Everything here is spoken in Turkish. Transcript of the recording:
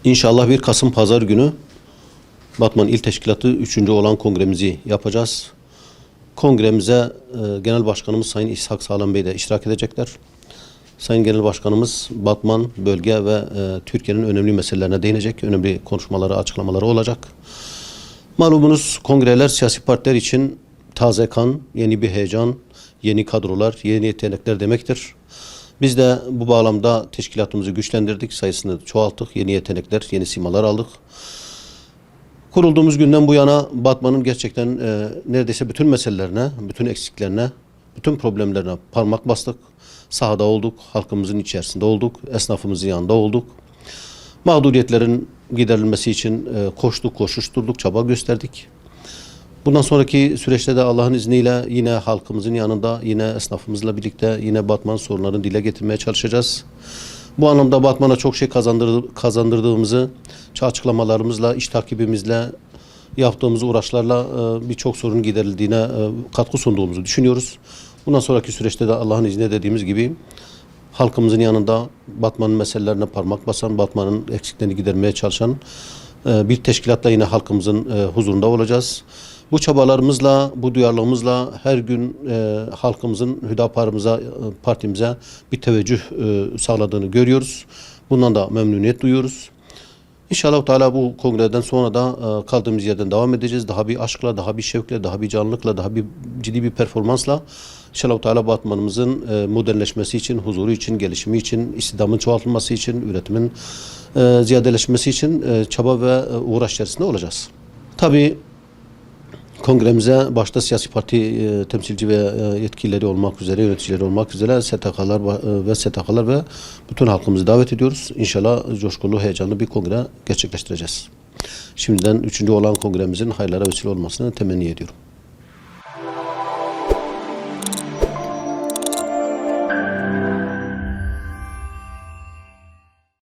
İnşallah 1 Kasım Pazar günü Batman İl Teşkilatı 3. olan kongremizi yapacağız. Kongremize Genel Başkanımız Sayın İshak Sağlam Bey de iştirak edecekler. Sayın Genel Başkanımız Batman, bölge ve Türkiye'nin önemli meselelerine değinecek. Önemli konuşmaları, açıklamaları olacak. Malumunuz kongreler siyasi partiler için taze kan, yeni bir heyecan, yeni kadrolar, yeni yetenekler demektir. Biz de bu bağlamda teşkilatımızı güçlendirdik, sayısını çoğalttık, yeni yetenekler, yeni simalar aldık. Kurulduğumuz günden bu yana Batman'ın gerçekten neredeyse bütün meselelerine, bütün eksiklerine, bütün problemlerine parmak bastık. Sahada olduk, halkımızın içerisinde olduk, esnafımızın yanında olduk. Mağduriyetlerin giderilmesi için koştuk, koşuşturduk, çaba gösterdik. Bundan sonraki süreçte de Allah'ın izniyle yine halkımızın yanında, yine esnafımızla birlikte yine Batman sorunlarını dile getirmeye çalışacağız. Bu anlamda Batman'a çok şey kazandırdığımızı açıklamalarımızla, iş takibimizle, yaptığımız uğraşlarla birçok sorunun giderildiğine katkı sunduğumuzu düşünüyoruz. Bundan sonraki süreçte de Allah'ın izniyle dediğimiz gibi halkımızın yanında Batman'ın meselelerine parmak basan, Batman'ın eksiklerini gidermeye çalışan bir teşkilatla yine halkımızın huzurunda olacağız. Bu çabalarımızla, bu duyarlılığımızla her gün halkımızın Hüdapar'ımıza, partimize bir teveccüh sağladığını görüyoruz. Bundan da memnuniyet duyuyoruz. İnşallah Teala bu kongreden sonra da kaldığımız yerden devam edeceğiz. Daha bir aşkla, daha bir şevkle, daha bir canlılıkla, daha bir ciddi bir performansla İnşallah Teala Batman'ımızın modernleşmesi için, huzuru için, gelişimi için, istihdamın çoğaltılması için, üretimin ziyadeleşmesi için çaba ve uğraş içerisinde olacağız. Tabii kongremize başta siyasi parti temsilci ve yetkilileri olmak üzere, yöneticileri olmak üzere STK'lar ve bütün halkımızı davet ediyoruz. İnşallah coşkulu, heyecanlı bir kongre gerçekleştireceğiz. Şimdiden 3. olan kongremizin hayırlara vesile olmasını temenni ediyorum.